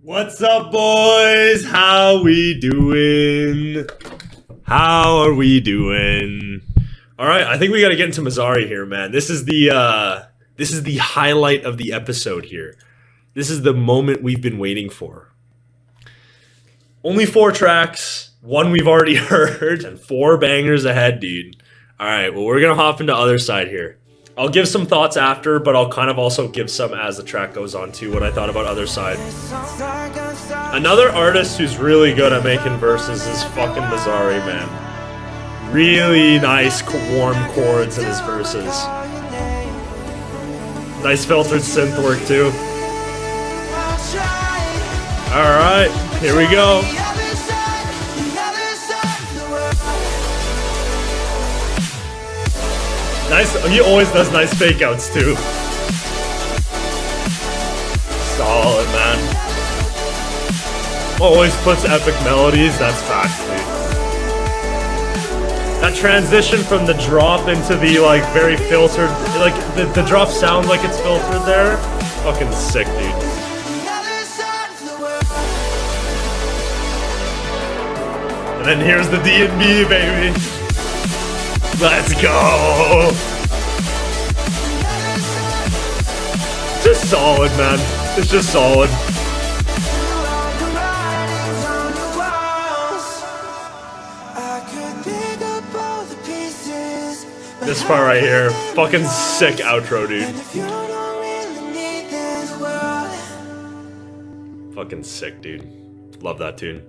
What's up, boys? How we doing? How are we doing? All right, I think we got to get into Mazare here, man. This is the highlight of the episode here. This is the moment we've been waiting for. Only 4 tracks, 1 we've already heard, and 4 bangers ahead, dude. All right, well, we're gonna hop into Otherside here. I'll give some thoughts after, but I'll kind of also give some as the track goes on too, what I thought about Otherside. Another artist who's really good at making verses is fucking Mazare, man. Really nice, warm chords in his verses. Nice filtered synth work too. Alright, here we go. Nice, he always does nice fake outs too. Solid, man. Always puts epic melodies, that's facts, dude. That transition from the drop into the like very filtered, like the drop sounds like it's filtered there. Fucking sick, dude. And then here's the D&B, baby. Let's go! Just solid, man. It's just solid. This part right here, fucking sick outro, dude. Fucking sick, dude. Love that tune.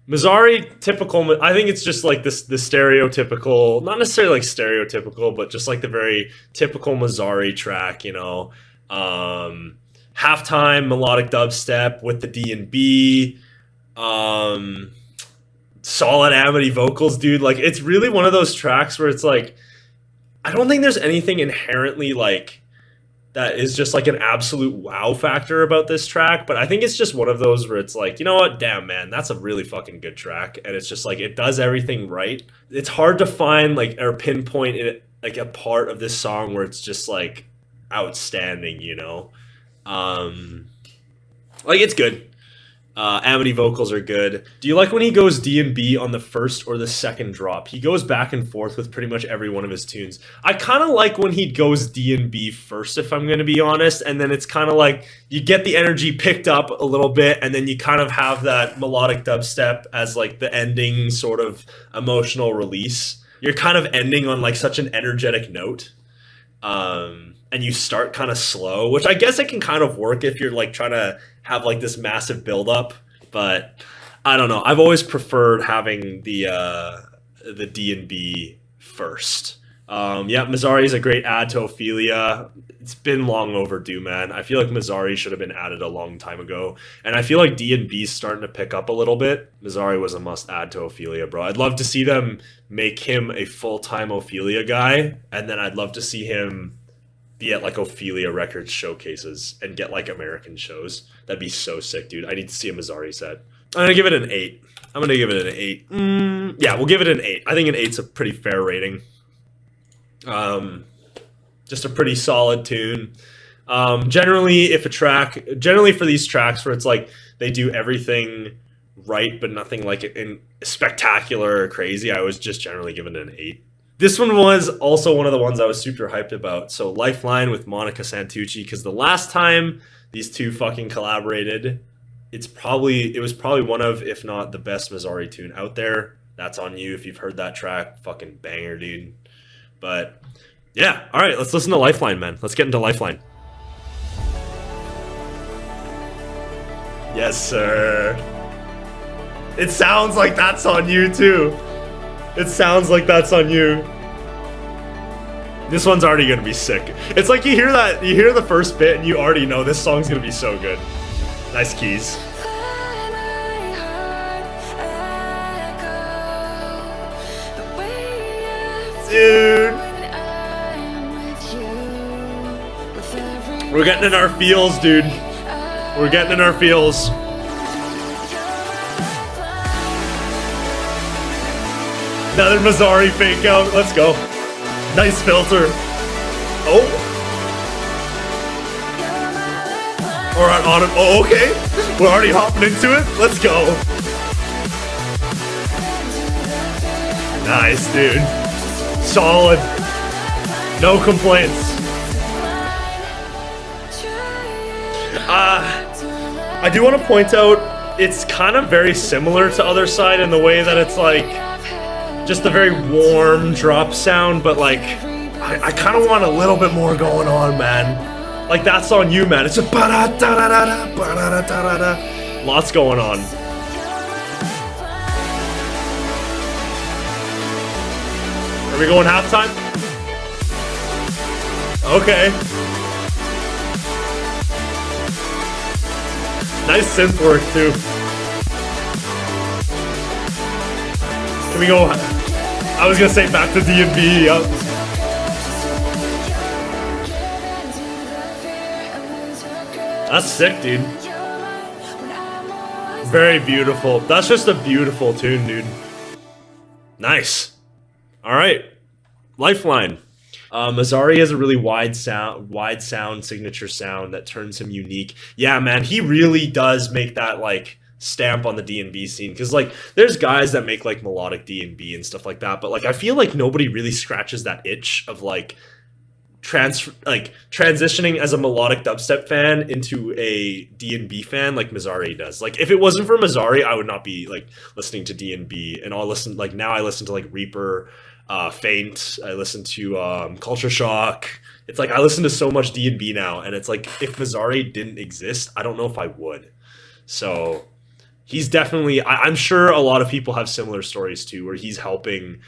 Mazare, typical, I think it's just like this, the stereotypical, not necessarily like stereotypical, but just like the very typical Mazare track, you know. Halftime melodic dubstep with the D&B, solid Amity vocals, dude. Like, it's really one of those tracks where it's like, I don't think there's anything inherently like that is just like an absolute wow factor about this track, but I think it's just one of those where it's like, you know what, damn, man, that's a really fucking good track, and it's just like, it does everything right. It's hard to find like, or pinpoint it, like a part of this song where it's just like outstanding, you know. Like, it's good. Amity vocals are good. Do you like when he goes D&B on the first or the second drop? He goes back and forth with pretty much every one of his tunes. I kind of like when he goes D&B first, if I'm going to be honest, and then it's kind of like you get the energy picked up a little bit, and then you kind of have that melodic dubstep as like the ending sort of emotional release. You're kind of ending on like such an energetic note. And you start kind of slow, which I guess it can kind of work if you're like trying to have like this massive buildup, but I don't know. I've always preferred having the D&B first. Yeah, Mazare is a great add to Ophelia. It's been long overdue, man. I feel like Mazare should have been added a long time ago, and I feel like D&B is starting to pick up a little bit. Mazare was a must add to Ophelia, bro. I'd love to see them make him a full-time Ophelia guy, and then I'd love to see him be at like Ophelia Records showcases and get like American shows. That'd be so sick, dude. I need to see a Mazare set. I'm gonna give it an 8. I'm gonna give it an 8. Yeah, we'll give it an 8. I think an 8's a pretty fair rating. Just a pretty solid tune. Generally for these tracks where it's like they do everything right but nothing like in spectacular or crazy, I was just generally giving it an 8. This one was also one of the ones I was super hyped about. So Lifeline with Monica Santucci, because the last time these two fucking collaborated, it was probably one of, if not the best Mazare tune out there. That's on you if you've heard that track. Fucking banger, dude. But yeah, all right, let's listen to Lifeline, man. Let's get into Lifeline. Yes, sir. It sounds like that's on you too. It sounds like that's on you. This one's already gonna be sick. It's like you hear the first bit and you already know this song's gonna be so good. Nice keys. Dude. We're getting in our feels, dude. We're getting in our feels. Another Mazare fake out. Let's go. Nice filter. Oh. Or on autumn. Oh, okay. We're already hopping into it. Let's go. Nice, dude. Solid. No complaints. I do want to point out it's kind of very similar to Otherside in the way that it's like just a very warm drop sound, but like I kind of want a little bit more going on, man. Like that's on you, man. It's a ba-da-da-da-da, ba-da-da-da-da. Lots going on. Are we going halftime? Okay. Nice synth work too. Can we go? I was gonna say back to D&B. Yep. That's sick, dude. Very beautiful. That's just a beautiful tune, dude. Nice. All right, Lifeline. Mazare has a really wide sound, signature sound that turns him unique. Yeah, man, he really does make that like stamp on the D&B scene. Because like, there's guys that make like melodic D&B and stuff like that, but like I feel like nobody really scratches that itch of like transitioning as a melodic dubstep fan into a D&B fan like Mazare does. Like if it wasn't for Mazare, I would not be like listening to D&B, and I'll listen like now I listen to like Reaper. Faint. I listen to Culture Shock. It's like I listen to so much D&B now, and it's like if Mazare didn't exist, I don't know if I would. So he's definitely. I'm sure a lot of people have similar stories too, where he's helping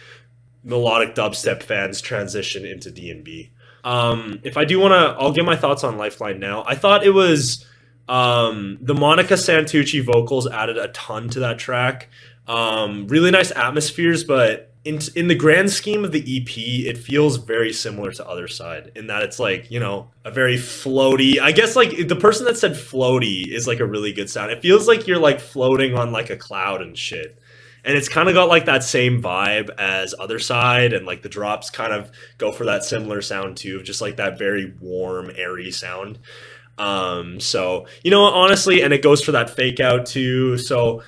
melodic dubstep fans transition into D&B. If I do want to, I'll give my thoughts on Lifeline now. I thought it was the Monica Santucci vocals added a ton to that track. Really nice atmospheres, but in the grand scheme of the EP, it feels very similar to Otherside in that it's like, you know, a very floaty. I guess like the person that said floaty is like a really good sound. It feels like you're like floating on like a cloud and shit. And it's kind of got like that same vibe as Otherside, and like the drops kind of go for that similar sound too, of just like that very warm, airy sound. So, you know, honestly, and it goes for that fake out too. So,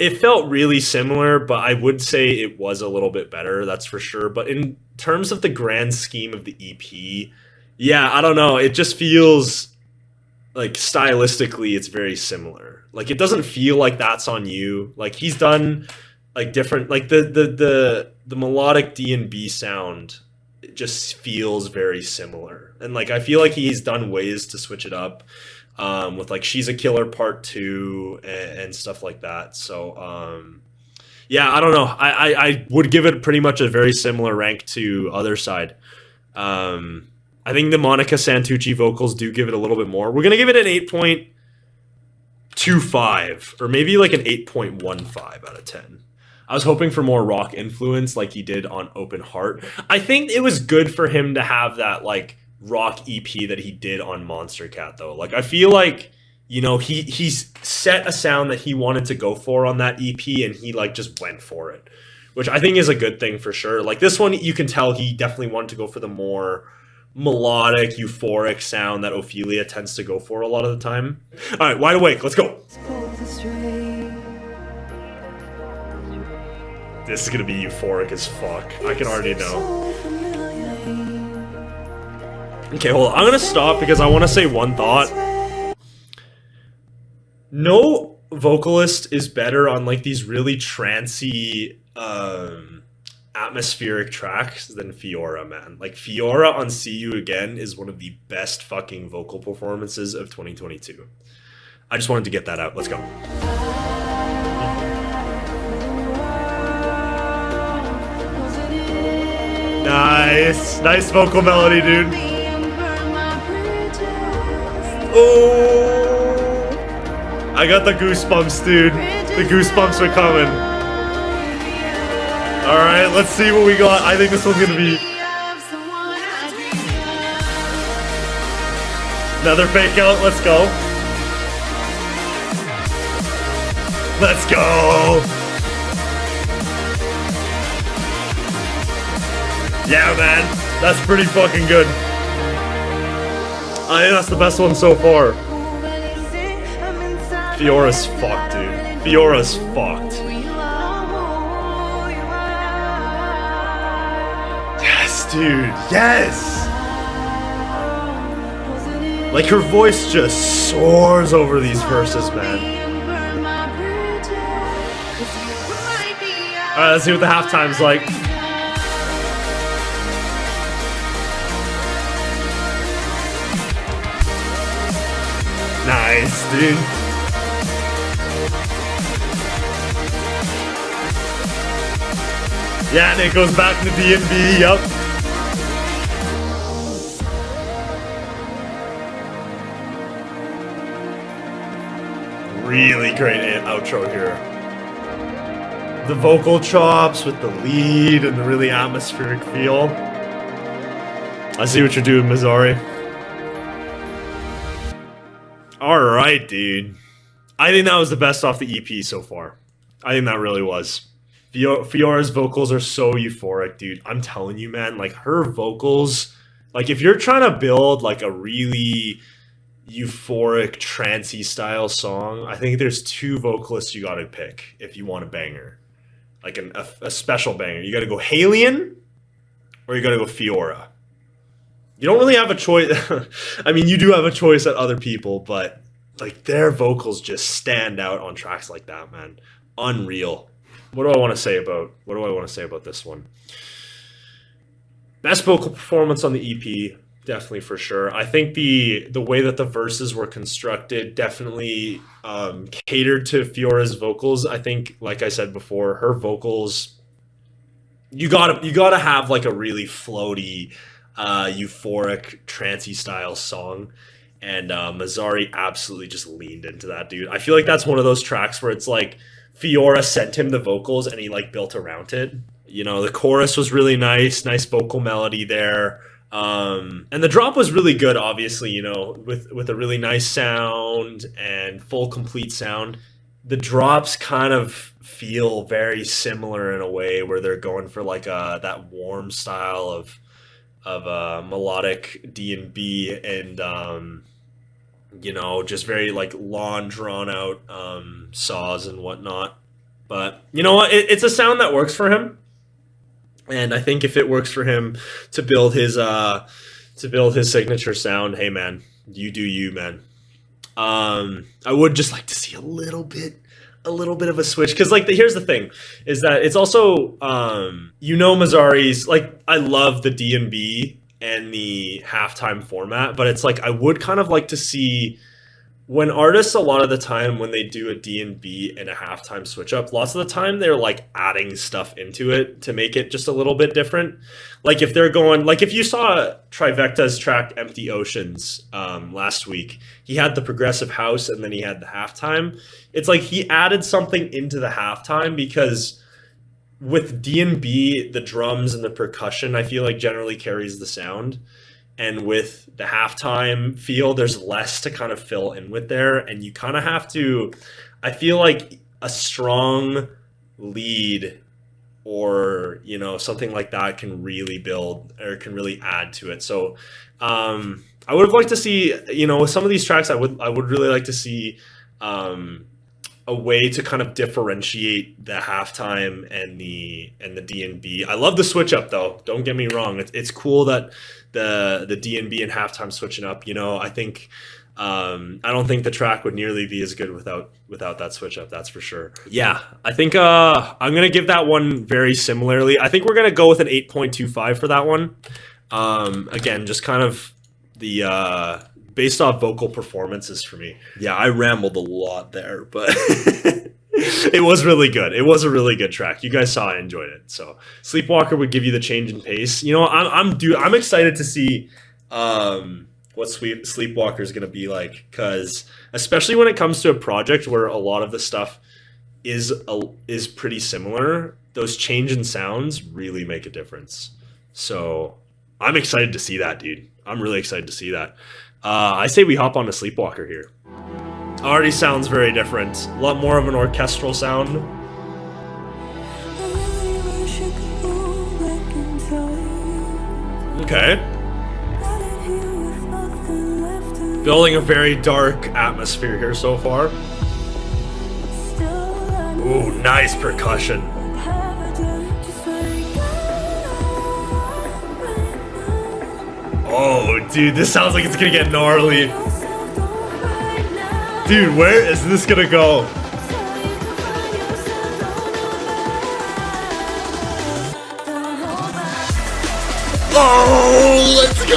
it felt really similar, but I would say it was a little bit better, that's for sure. But in terms of the grand scheme of the EP, yeah, I don't know. It just feels like stylistically it's very similar. Like it doesn't feel like That's On You. Like he's done like different, like the melodic D&B sound, it just feels very similar. And like I feel like he's done ways to switch it up. With like She's a Killer Part 2 and stuff like that. So, yeah, I don't know. I would give it pretty much a very similar rank to Otherside. I think the Monica Santucci vocals do give it a little bit more. We're going to give it an 8.25 or maybe like an 8.15 out of 10. I was hoping for more rock influence like he did on Open Heart. I think it was good for him to have that like rock EP that he did on Monster Cat though. Like I feel like, you know, he's set a sound that he wanted to go for on that EP, and he like just went for it, which I think is a good thing for sure. Like this one, you can tell he definitely wanted to go for the more melodic, euphoric sound that Ophelia tends to go for a lot of the time. All right, Wide Awake, let's go. This is gonna be euphoric as fuck. I can already know. Okay, hold on. I'm gonna stop because I want to say one thought. No vocalist is better on like these really trancey, atmospheric tracks than Fiora, man. Like Fiora on See You Again is one of the best fucking vocal performances of 2022. I just wanted to get that out. Let's go. Nice vocal melody, dude. Oh, I got the goosebumps, dude. The goosebumps are coming. All right, let's see what we got. I think this one's gonna be another fake out. Let's go. Let's go. Yeah, man, that's pretty fucking good. I think that's the best one so far. Fiora's fucked, dude. Fiora's fucked. Yes, dude. Yes. Like, her voice just soars over these verses, man. Alright, let's see what the halftime's like. Nice, dude. Yeah, and it goes back to D&B, yup. Really great outro here. The vocal chops with the lead and the really atmospheric feel. I see what you're doing, Mazare. Alright, dude. I think that was the best off the EP so far. I think that really was. Fiora's vocals are so euphoric, dude. I'm telling you, man, like, her vocals, like, if you're trying to build like a really euphoric trancey style song, I think there's two vocalists you gotta pick if you want a banger, like a special banger. You gotta go Halion or you gotta go Fiora. You don't really have a choice. I mean, you do have a choice at other people, but like, their vocals just stand out on tracks like that, man. Unreal. What do I want to say about this one? Best vocal performance on the EP, definitely, for sure. I think the way that the verses were constructed definitely catered to Fiora's vocals. I think, like I said before, her vocals, you gotta have like a really floaty, euphoric, trancey style song. And Mazare absolutely just leaned into that, dude. I feel like that's one of those tracks where it's like Fiora sent him the vocals and he like built around it. You know, the chorus was really nice vocal melody there. And the drop was really good, obviously, you know, with a really nice sound and full complete sound. The drops kind of feel very similar in a way where they're going for like that warm style of melodic D&B and you know, just very like long drawn out saws and whatnot. But you know what, it's a sound that works for him. And I think if it works for him to build his signature sound, hey man, you do you, man. I would just like to see a little bit of a switch, because like here's the thing, is that it's also you know, Mazare's like, I love the D&B and the halftime format, but it's like I would kind of like to see, when artists, a lot of the time when they do a D&B and a halftime switch up, lots of the time they're like adding stuff into it to make it just a little bit different. Like if they're going, like if you saw Trivecta's track Empty Oceans last week, he had the progressive house and then he had the halftime. It's like he added something into the halftime, because with D&B, the drums and the percussion, I feel like generally carries the sound. And with the halftime feel, there's less to kind of fill in with there. And you kind of have to, I feel like a strong lead or, you know, something like that can really build or can really add to it. So I would have liked to see, you know, with some of these tracks, I would really like to see a way to kind of differentiate the halftime and the D&B. I love the switch up though. Don't get me wrong. It's cool that the D&B and halftime switching up. You know, I think I don't think the track would nearly be as good without that switch up. That's for sure. Yeah, I think I'm gonna give that one very similarly. I think we're gonna go with an 8.25 for that one. Again, just kind of the based off vocal performances for me. Yeah, I rambled a lot there, but it was really good. It was a really good track. You guys saw I enjoyed it. So Sleepwalker would give you the change in pace. You know, I'm excited to see what Sleepwalker is going to be like, because especially when it comes to a project where a lot of the stuff is pretty similar, those change in sounds really make a difference. So I'm excited to see that, dude. I'm really excited to see that. I say we hop on to Sleepwalker here. Already sounds very different. A lot more of an orchestral sound. Okay. Building a very dark atmosphere here so far. Ooh, nice percussion. Oh, dude, this sounds like it's gonna get gnarly. Dude, where is this gonna go? Oh, let's go!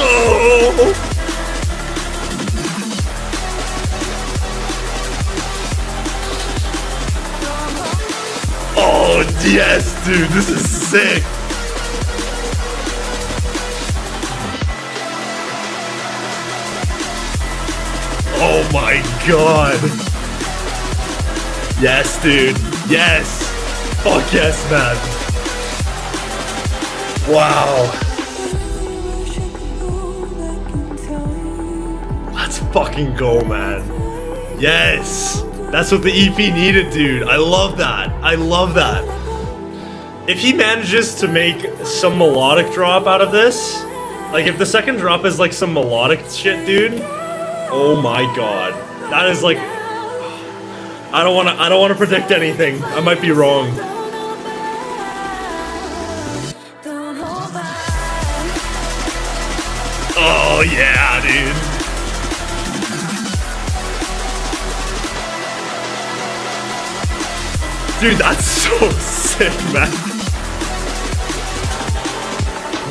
Oh, yes, dude, this is sick. Oh my god. Yes, dude. Yes. Fuck yes, man. Wow. Let's fucking go, man. Yes. That's what the EP needed, dude. I love that. I love that. If he manages to make some melodic drop out of this, like if the second drop is like some melodic shit, dude, oh my god. That is like, I don't want to predict anything. I might be wrong. Oh yeah, dude. Dude, that's so sick, man.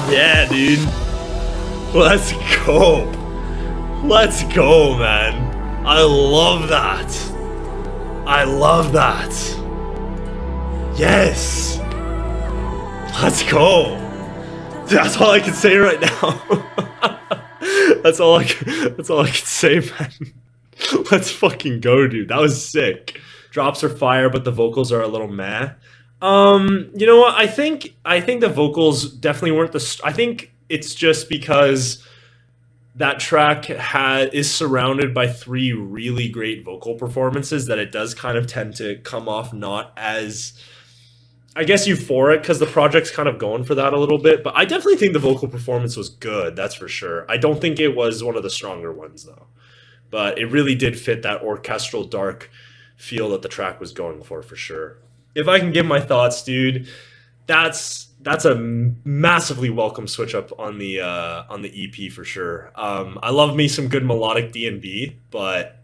Yeah, dude. Let's go. Let's go, man. I love that. I love that. Yes. Let's go. That's all I can say right now. That's all I can say, man. Let's fucking go, dude. That was sick. Drops are fire, but the vocals are a little meh. You know what? I think the vocals definitely weren't I think it's just because that track is surrounded by 3 really great vocal performances that it does kind of tend to come off not as, I guess, euphoric, because the project's kind of going for that a little bit. But I definitely think the vocal performance was good, that's for sure. I don't think it was one of the stronger ones, though. But it really did fit that orchestral dark feel that the track was going for sure. If I can give my thoughts, dude, that's a massively welcome switch up on the EP for sure. I love me some good melodic D&B, but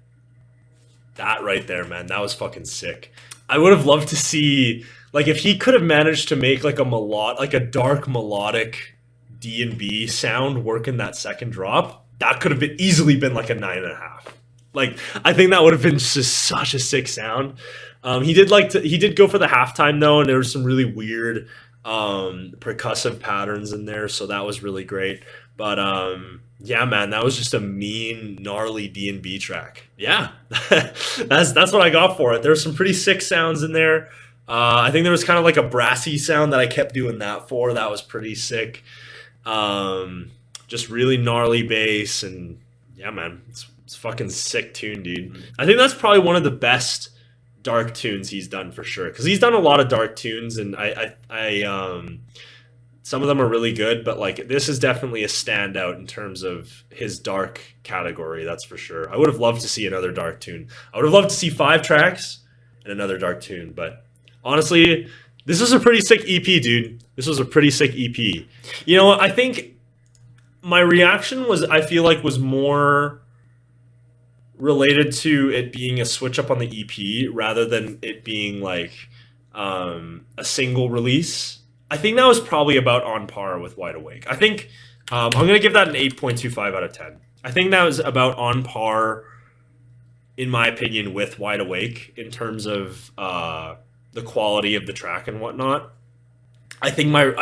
that right there, man, that was fucking sick. I would have loved to see, like, if he could have managed to make like a dark melodic D&B sound work in that second drop, that could have easily been like a 9.5. Like, I think that would have been just such a sick sound. He did go for the halftime though, and there was some really weird percussive patterns in there, so that was really great. But yeah, man, that was just a mean, gnarly D&B track. Yeah, that's what I got for it. There's some pretty sick sounds in there. I think there was kind of like a brassy sound that I kept doing that for. That was pretty sick. Just really gnarly bass, and yeah, man, it's fucking sick tune, dude. I think that's probably one of the best dark tunes he's done for sure, because he's done a lot of dark tunes, and I some of them are really good, but like this is definitely a standout in terms of his dark category, that's for sure. I would have loved to see another dark tune. I would have loved to see 5 tracks and another dark tune, but honestly, this is a pretty sick EP, dude. This was a pretty sick EP. You know what? I think my reaction was more related to it being a switch up on the EP rather than it being like a single release. I think that was probably about on par with Wide Awake. I think I'm going to give that an 8.25 out of 10. I think that was about on par, in my opinion, with Wide Awake in terms of the quality of the track and whatnot. I think my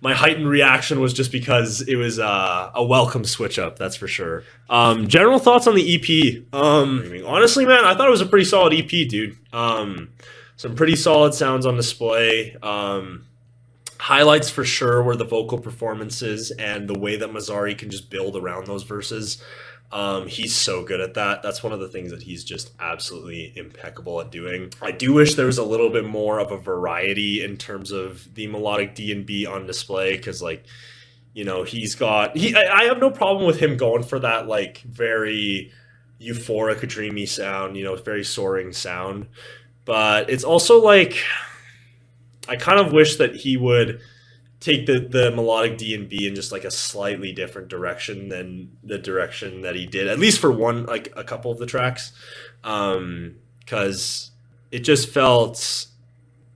heightened reaction was just because it was a welcome switch up, that's for sure. General thoughts on the EP. Honestly, man, I thought it was a pretty solid EP, dude. Some pretty solid sounds on display. Highlights for sure were the vocal performances and the way that Mazare can just build around those verses. He's so good at that. That's one of the things that he's just absolutely impeccable at doing. I do wish there was a little bit more of a variety in terms of the melodic D&B on display, because, like, you know, I have no problem with him going for that, like, very euphoric, dreamy sound, you know, very soaring sound. but it's also like I kind of wish that he would take the melodic D&B in just like a slightly different direction than the direction that he did, at least for one, like a couple of the tracks, because it just felt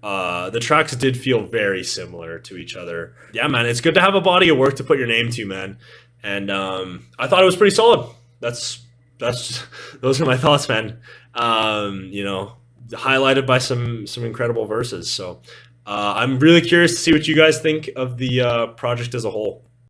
the tracks did feel very similar to each other. Yeah, man, it's good to have a body of work to put your name to, man. And I thought it was pretty solid. That's those are my thoughts, man. You know, highlighted by some incredible verses. So I'm really curious to see what you guys think of the project as a whole.